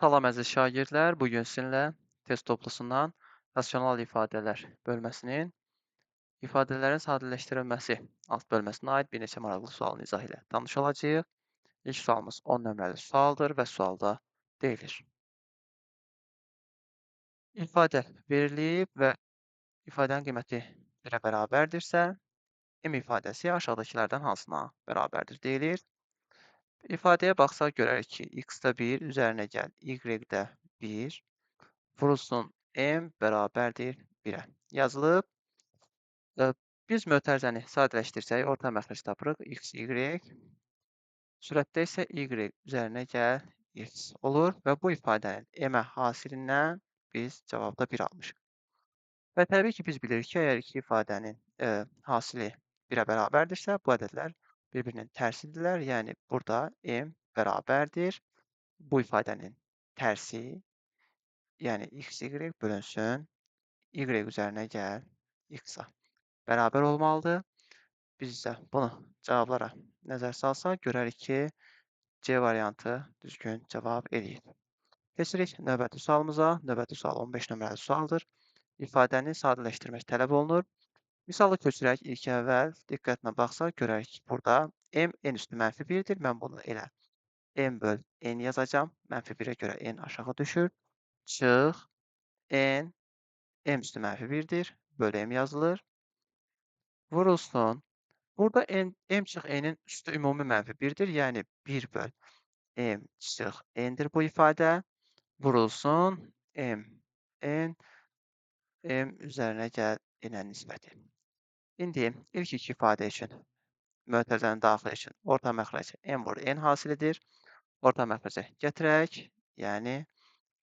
Salam əziz şagirdlər, bu gün sizinlə test toplusundan rasional ifadələr bölməsinin ifadələrin sadələşdirilməsi alt bölməsinə aid bir neçə maraqlı sualın izahı ilə tanış olacağıq. İlk sualımız 10 nömrəli sualdır və sualda deyilir. İfadə verilib və ifadənin qiyməti 1-ə bərabərdirsə, M ifadəsi aşağıdakılardan hansına bərabərdir deyilir. İfadəyə baxsaq görərik ki, x-də 1 üzərinə gəl, y-də 1 vurulsun M bərabərdir 1-ə yazılıb. Biz mötərizəni sadələşdirsək, orta məxrəc tapırıq. X, Y. Sürətdə isə Y üzərinə gəl X olur və bu ifadənin M-ə hasilindən biz cavabda 1 almışıq. Və təbii ki, biz bilirik ki, əgər iki ifadənin hasili 1-ə bərabərdirsə, bu ədədlər bir-birinin tərsidirlər. Yəni, burada M bərabərdir. Bu ifadənin tərsi, yəni X, Y bölünsün Y üzərinə gəl X-a bərabər olmalıdır. Biz isə bunu cavablara nəzər salsaq, görərik ki, C variantı düzgün cavab eləyir. Keçirik növbəti sualımıza. Növbəti sual 15 nömrəli sualdır. İfadəni sadələşdirmək tələb olunur. Misalı köçürək ilk əvvəl diqqətlə baxsaq, görərik ki, burada M n üstü mənfi 1-dir. Mən bunu elə M böl n yazacağım. Mənfi 1-ə görə n aşağı düşür. Çıx n M üstü mənfi 1-dir. Böl M yazılır. Vurulsun. Burada M çıx N'in üstü ümumi mənfi 1-dir. Yəni 1 böl M çıx N'dir bu ifadə. Vurulsun M. N M üzərinə gəl N-ə nisbəti. İndi ilk iki ifadə üçün mötərizənin daxili üçün orta məxrəc M vur N hasilidir. Orta məxrəcə gətirək. Yəni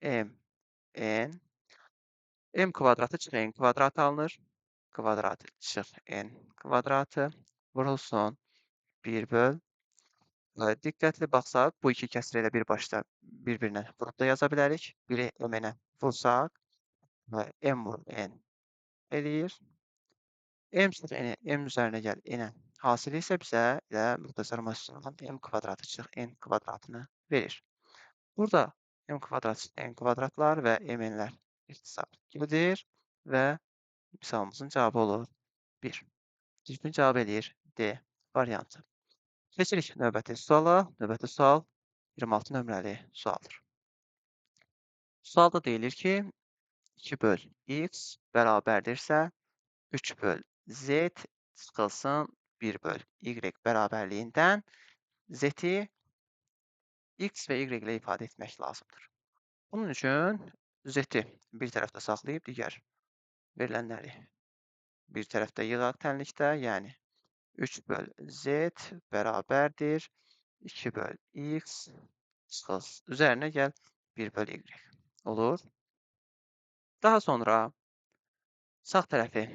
M N M kvadratı çıx N kvadratı alınır. Kvadratı çıx N kvadratı vurulsun 1 böl. Diqqətli baxsaq, bu iki kəsri elə birbaşda bir-birinə vurub da yaza bilərik. Biri M-ə vursaq, M vur N eləyir. M çıx N, M üzərinə gəl N-ə hasili isə bizə elə müxtəsər massivdən M kvadratı çıx N kvadratını verir. Burada M kvadrat çıx N kvadratlar və M-lər ixtisar gedir və misalımızın cavabı olur 1. Düzgün cavab eləyir D variantı. Keçirik növbəti suala. Növbəti sual 26 nömrəli sualdır. Sualda deyilir ki, 2 böl x bərabərdirsə 3 böl z çıxılsın 1 böl y bərabərliyindən z-i x və y ilə ifadə etmək lazımdır. Bunun üçün z-i bir tərəfdə saxlayıb digər verilənləri bir tərəfdə yığaq tənlikdə, yəni 3 böl z bərabərdir 2 böl x çıxılsın. Üzərinə gəl 1 böl y olur. Daha sonra sağ tərəfi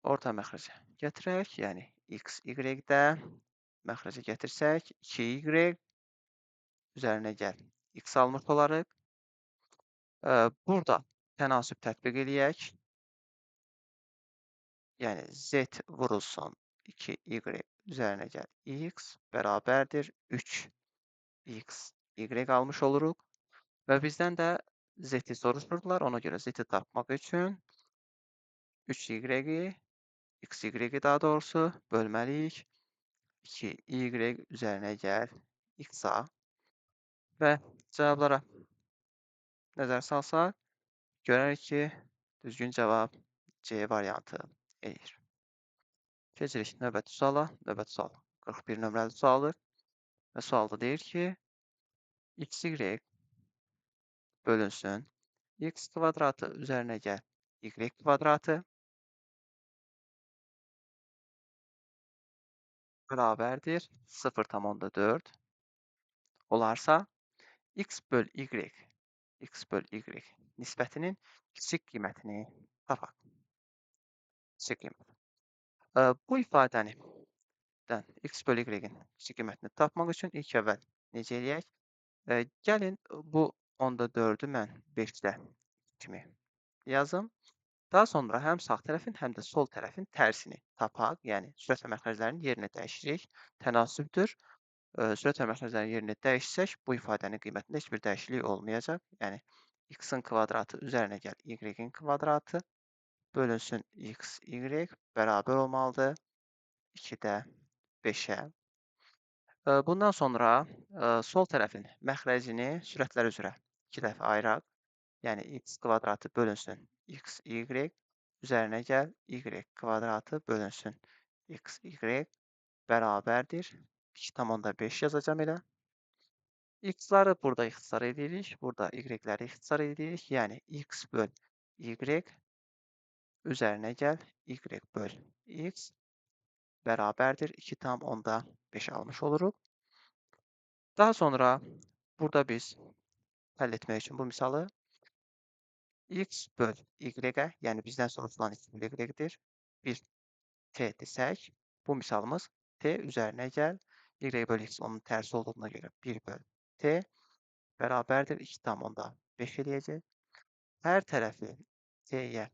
orta məxrəcə gətirək, yəni x, y-də məxrəcə gətirsək, 2y üzərinə gəl x almış olarıq. Burada tənasüb tətbiq eləyək. Yəni z vurulsun 2y üzərinə gəl x bərabərdir 3x, y almış oluruq. Və bizdən də z-i soruşurdular. Ona görə z-i tapmaq üçün 3y-i, x-y daha doğrusu bölməliyik. 2y üzərinə gəl x-a və cavablara nəzər salsaq, görərik ki, düzgün cavab C variantı eləyir. Keçirik növbəti suala. Növbəti sual 41 nömrəli sualdır. Və sualda deyir ki, x-y bölünsün x kvadratı üzərinə gəl y kvadratı bərabərdir 0,4 olarsa x böl y nisbətinin kiçik qiymətini tapaq. Kiçik qiymət. Bu ifadədən x böl y-in kiçik qiymətini tapmaq üçün ilk əvvəl necə eləyək? Gəlin bu 10,4-ü mən 5-də kimi yazım. Daha sonra həm sağ tərəfin, həm də sol tərəfin tərsini tapaq. Yəni, sürət və məxrəclərin yerini dəyişirik. Tənasübdür. sürət və məxrəclərin yerini dəyişsək, bu ifadənin qiymətində heç bir dəyişiklik olmayacaq. Yəni, x-in kvadratı üzərinə gəl y-in kvadratı bölünsün x, y bərabər olmalıdır 2-də 5-ə. Bundan sonra sol tərəfin məxrəcini sürətlər üzrə 2 dəfə ayıraq. Yəni, x kvadratı bölünsün x, y üzərinə gəl y kvadratı bölünsün x, y bərabərdir. 2,5 yazacağım elə. X-ları burada ixtisar edirik. Burada y-ləri ixtisar edirik. Yəni, x böl y üzərinə gəl y böl x bərabərdir. 2,5 almış oluruq. Daha sonra burada biz həll etmək üçün bu misalı x böl y-ə, yəni bizdən soruşulan x böl y-dir. 1 t desək, bu misalımız t üzərinə gəl y böl x onun tərsi olduğuna görə 1 böl t bərabərdir 2,5 eləyəcək. Hər tərəfi t-yə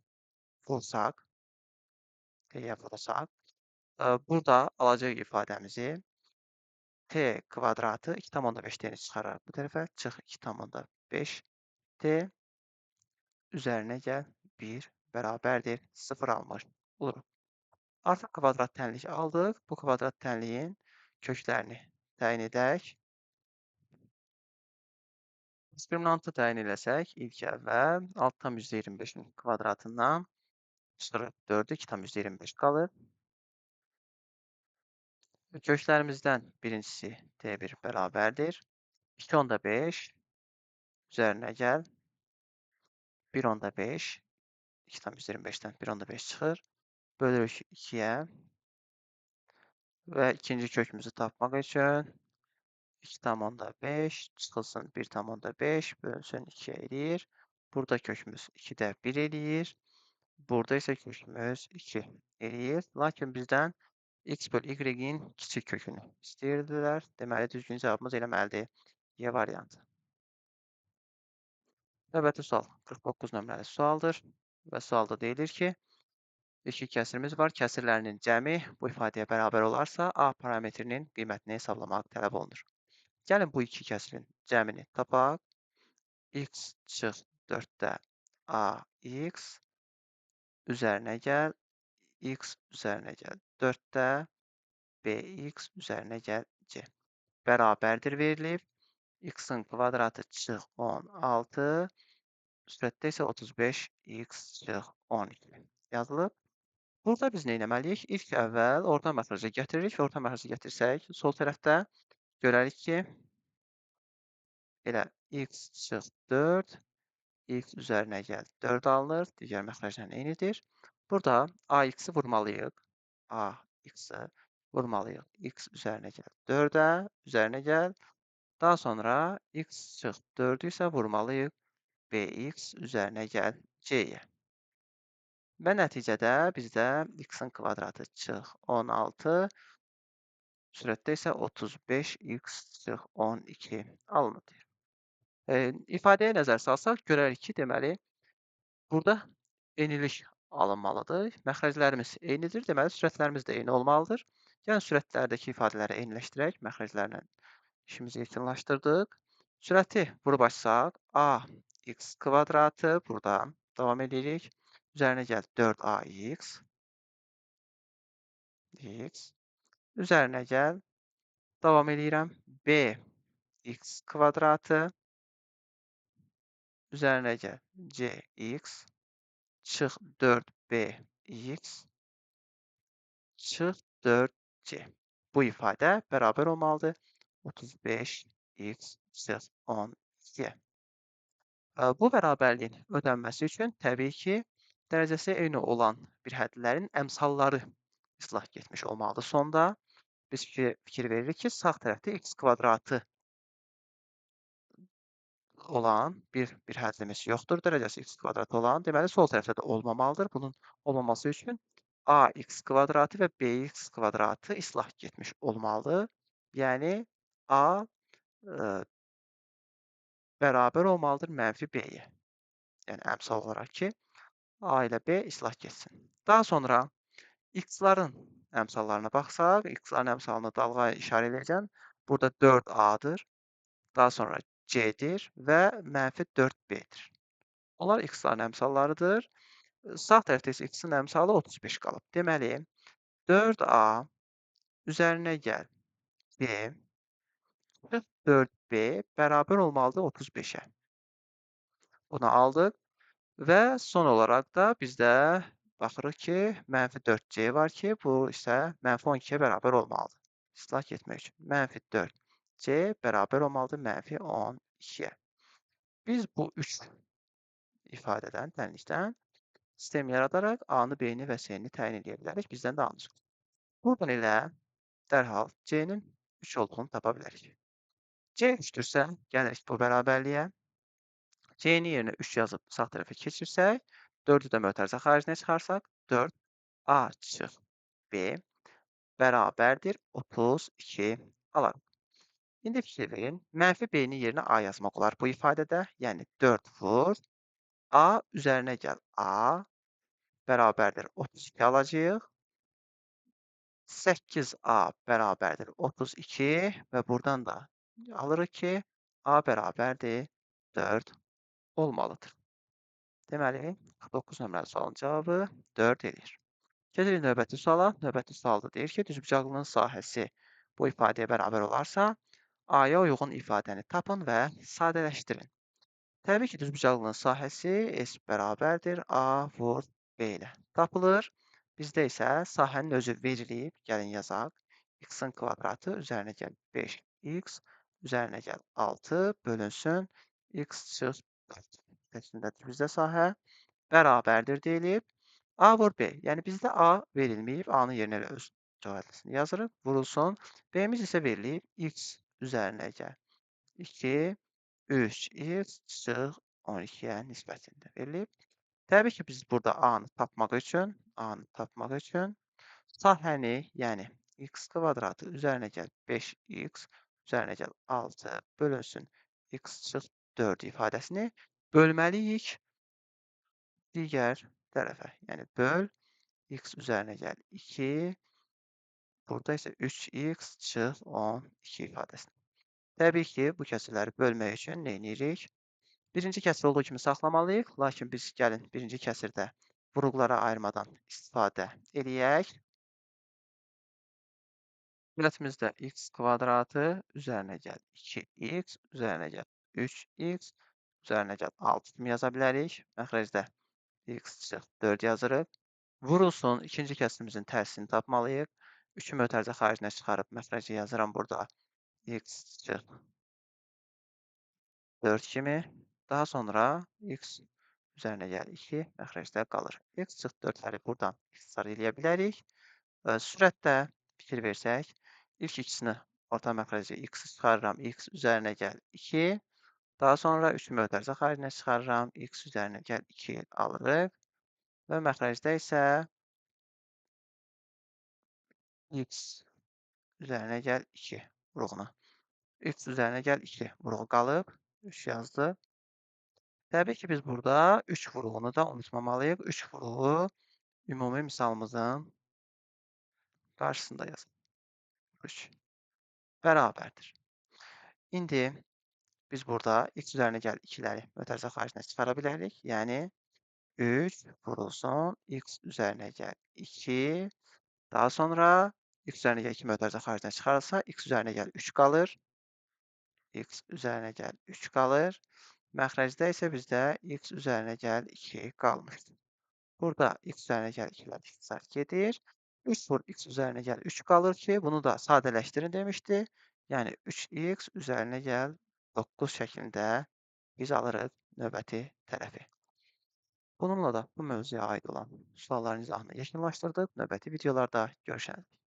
vursaq, burada alacaq ifadəmizi t kvadratı 2,5 t-ni çıxararaq bu tərəfə çıx 2,5 t üzərinə gəl 1 bərabərdir 0 almış oluruq. Artıq kvadrat tənlik aldıq. Bu kvadrat tənliyin köklərini təyin edək. Diskriminantı təyin eləsək, ilk əvvəl alt tam %25-in kvadratından çıxırıq 4-ü 2,25 qalır. Köklərimizdən birincisi t1 bərabərdir. 2,5 üzərinə gəl 1,5 2,25-dən 1,5 çıxır. Bölürük 2-yə və ikinci kökümüzü tapmaq üçün 2,5 çıxılsın 1,5 bölünsün 2 eləyir. Burada kökümüz 2-də 1 eləyir. Burada isə kökümüz 2 eləyir. Lakin bizdən x böl y-in kiçik kökünü istəyirdilər. Deməli, düzgün cavabımız eləməlidir. Y variantı. Növbəti sual 49 nömrəli sualdır və sualda deyilir ki, iki kəsirimiz var. Kəsirlərinin cəmi bu ifadəyə bərabər olarsa, A parametrinin qiymətini hesablamaq tələb olunur. Gəlin bu iki kəsirin cəmini tapaq. X çıx 4-də AX üzərinə gəl. X üzərinə gəl 4-də BX üzərinə gəl C. Bərabərdir verilib. X-in kvadratı çıx 16. Sürətdə isə 35 x çıx 12 yazılıb. Burada biz nə etməliyik? İlk əvvəl orta məxrəcə gətiririk və orta məxrəcə gətirsək, sol tərəfdə görərik ki, elə x çıx 4, x üzərinə gəl 4 alınır, digər məxrəclə eynidir. Burada AX-i vurmalıyıq. AX-i vurmalıyıq. X üzərinə gəl 4-ə, üzərinə gəl. Daha sonra x çıx 4-ü isə vurmalıyıq BX üzərinə gəl C-yə. Və nəticədə bizdə x-in kvadratı çıx 16, sürətdə isə 35 x çıx 12 alınır. İfadəyə nəzər salsaq, görərik ki, deməli, burada eynilik alınmalıdır. Məxrəclərimiz eynidir, deməli, sürətlərimiz də eyni olmalıdır. Yəni, sürətlərdəki ifadələri eyniləşdirək, məxrəclərlə işimizi yekunlaşdırdıq. Sürəti vurub açsaq, a x kvadratı burada davam edirik. Üzərinə gəl 4ax x. Üzərinə gəl, davam edirəm. B x kvadratı. Üzərinə gəl cx. Çıx 4bx. Çıx 4c. Bu ifadə bərabər olmalıdır 35x çıx 12. Bu bərabərliyin ödənməsi üçün təbii ki, dərəcəsi eyni olan bir hədlərin əmsalları islah getmiş olmalıdır. Sonda biz fikir veririk ki, sağ tərəfdə x kvadratı olan bir hədlimiz yoxdur. Dərəcəsi x kvadratı olan, deməli, sol tərəfdə də olmamalıdır. Bunun olmaması üçün ax kvadratı və bx kvadratı islah getmiş olmalıdır. Yəni, a bərabər olmalıdır mənfi b-yə. Yəni, əmsal olaraq ki, A ilə B islah getsin. Daha sonra x-ların əmsallarına baxsaq, x-ların əmsalını dalğa işarə edəcəm. Burada 4A'dır. Daha sonra C'dir və mənfi 4B'dir. Onlar x-ların əmsallarıdır. Sağ tərəfdə isə x-in əmsalı 35 qalıb. Deməli, 4A üzərinə gəl B 44B bərabər olmalıdır 35-ə. Bunu aldıq və son olaraq da bizdə baxırıq ki, mənfi 4C var ki, bu isə mənfi 12-yə bərabər olmalıdır. İslah etmək üçün mənfi 4C bərabər olmalıdır mənfi 12-yə. Biz bu üç ifadədən, tənlikdən sistem yaradaraq A-nı, B-ni və C-ni təyin edə bilərik. Bizdən də A-nı çıxır. Buradan elə dərhal C-nin 3 olduğunu tapa bilərik. C 3-dürsə, gəlirik bu bərabərliyə. C-ni yerinə 3 yazıb sağ tərəfə keçirsək, 4-ü də mötərizə xaricinə çıxarsaq, 4A çıx B bərabərdir 32 alarıq. İndi fikir verin, mənfi B-nin yerinə A yazmaq olar bu ifadədə. Yəni 4 vur, A üzərinə gəl A bərabərdir 32 alacağıq. 8A bərabərdir 32 və buradan da alırıq ki, A bərabərdir 4 olmalıdır. Deməli, 49 nömrəli sualın cavabı 4 edir. Keçirik növbəti suala. Növbəti sualda deyir ki, düzbucaqlığın sahəsi bu ifadəyə bərabər olarsa, A-ya uyğun ifadəni tapın və sadələşdirin. Təbii ki, düzbucaqlığın sahəsi S bərabərdir A vur B ilə tapılır. Bizdə isə sahənin özü verilib. Gəlin yazaq. X-in kvadratı üzərinə gəl 5x üzərinə gəl 6 bölünsün x çıx 4. Şəklindədir bizdə sahə. Bərabərdir deyilib. A vur B. Yəni bizdə A verilməyib. A-nın yerinə öz cavabını yazırıq. Vurulsun. B-miz isə verilib. X üzərinə gəl 2 3x çıx 12-yə nisbətində verilib. Təbii ki, biz burada A-nı tapmaq üçün sahəni, yəni x kvadratı üzərinə gəl 5x üzərinə gəl 6 bölünsün x çıx 4 ifadəsini bölməliyik digər tərəfə. Yəni böl x üzərinə gəl 2, burada isə 3x çıx 12 ifadəsini. Təbii ki, bu kəsirləri bölmək üçün nə edirik? Birinci kəsir olduğu kimi saxlamalıyıq. Lakin biz gəlin birinci kəsirdə vuruqlara ayırmadan istifadə eləyək. Cümlətimizdə x kvadratı üzərinə gəl 2x üzərinə gəl 3x üzərinə gəl 6 kimi yaza bilərik. Məxrəcdə x çıx 4 yazırıq. Vurulsun ikinci kəsirimizin tərsini tapmalıyıq. 3-ü mötərizə xaricinə çıxarıb məxrəcə yazıram burada x çıx 4 kimi. Daha sonra x üzərinə gəl 2 məxrəcdə qalır. X çıx 4-ləri buradan ixtisar eləyə bilərik. Sürətdə fikir versək, ilk ikisini orta məxrəcə x çıxarıram, x üzərinə gəl 2. Daha sonra 3 mötərizə xaricinə çıxarıram, x üzərinə gəl 2 alırıq. Və məxrəcdə isə x üzərinə gəl 2 vurğuna. X üzərinə gəl 2 vurğu qalıb, 3 yazdı. Təbii ki, biz burada 3 vurğunu da unutmamalıyıq. 3 vurğu ümumi misalımızın qarşısında yazılır. 3 bərabərdir. İndi biz burada x üzərinə gəl 2-ləri mötərizə xaricinə çıxara bilərik. Yəni 3 vurulsun x üzərinə gəl 2. Daha sonra x üzərinə gəl 2 mötərizə xaricinə çıxarılsa, x üzərinə gəl 3 qalır. X üzərinə gəl 3 qalır. Məxrəcdə isə bizdə x üzərinə gəl 2 qalmışdır. Burada x üzərinə gəl 2-lər ixtisar gedir. 3 vur x üzərinə gəl 3 qalır ki, bunu da sadələşdirin demişdi. Yəni 3x üzərinə gəl 9 şəklində biz alırıq növbəti tərəfi. Bununla da bu mövzuya aid olan sualların izahını yekunlaşdırdıq. Növbəti videolarda görüşərik.